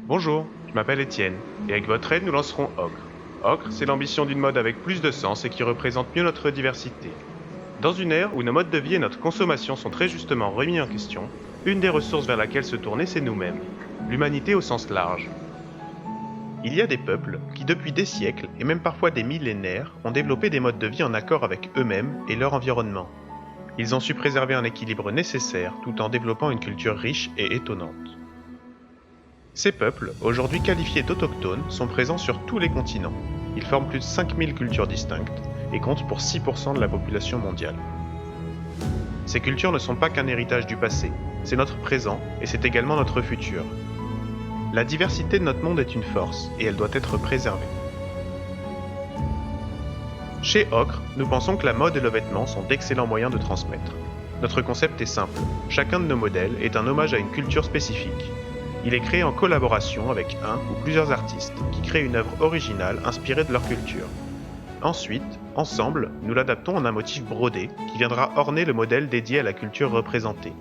Bonjour, je m'appelle Étienne, et avec votre aide, nous lancerons Ocre. Ocre, c'est l'ambition d'une mode avec plus de sens et qui représente mieux notre diversité. Dans une ère où nos modes de vie et notre consommation sont très justement remis en question, une des ressources vers laquelle se tourner, c'est nous-mêmes, l'humanité au sens large. Il y a des peuples qui, depuis des siècles et même parfois des millénaires, ont développé des modes de vie en accord avec eux-mêmes et leur environnement. Ils ont su préserver un équilibre nécessaire tout en développant une culture riche et étonnante. Ces peuples, aujourd'hui qualifiés d'autochtones, sont présents sur tous les continents. Ils forment plus de 5000 cultures distinctes et comptent pour 6% de la population mondiale. Ces cultures ne sont pas qu'un héritage du passé, c'est notre présent et c'est également notre futur. La diversité de notre monde est une force et elle doit être préservée. Chez Ocre, nous pensons que la mode et le vêtement sont d'excellents moyens de transmettre. Notre concept est simple, chacun de nos modèles est un hommage à une culture spécifique. Il est créé en collaboration avec un ou plusieurs artistes qui créent une œuvre originale inspirée de leur culture. Ensuite, ensemble, nous l'adaptons en un motif brodé qui viendra orner le modèle dédié à la culture représentée.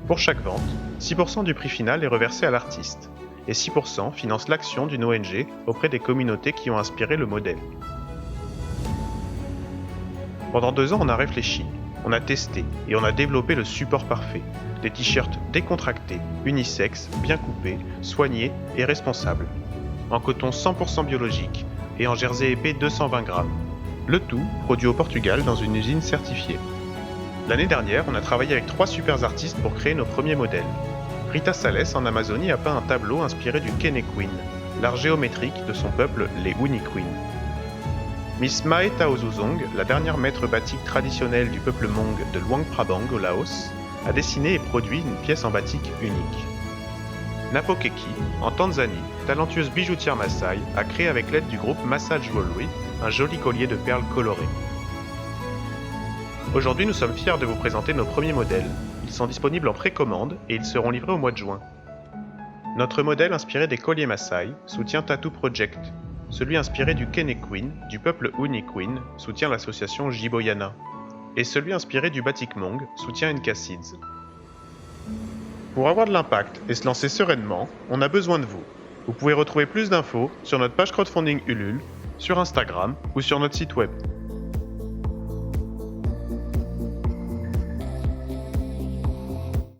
Pour chaque vente, 6% du prix final est reversé à l'artiste et 6% finance l'action d'une ONG auprès des communautés qui ont inspiré le modèle. Pendant 2 ans, on a réfléchi, on a testé et on a développé le support parfait. Des t-shirts décontractés, unisexes, bien coupés, soignés et responsables. En coton 100% biologique et en jersey épais 220 grammes. Le tout produit au Portugal dans une usine certifiée. L'année dernière, on a travaillé avec 3 super artistes pour créer nos premiers modèles. Rita Sales en Amazonie a peint un tableau inspiré du Kenequin, l'art géométrique de son peuple, les Uniquin. Miss Mae Taozuzong, la dernière maître batik traditionnelle du peuple Hmong de Luang Prabang au Laos, a dessiné et produit une pièce en batik unique. Napo Keki, en Tanzanie, talentueuse bijoutière Maasai, a créé avec l'aide du groupe Massa Jewelry un joli collier de perles colorées. Aujourd'hui, nous sommes fiers de vous présenter nos premiers modèles. Ils sont disponibles en précommande et ils seront livrés au mois de juin. Notre modèle inspiré des colliers Maasai soutient Tattoo Project. Celui inspiré du Kenequin, du peuple Uniquin, soutient l'association Jiboyana. Et celui inspiré du batik Hmong soutient Nkassids. Pour avoir de l'impact et se lancer sereinement, on a besoin de vous. Vous pouvez retrouver plus d'infos sur notre page crowdfunding Ulule, sur Instagram ou sur notre site web.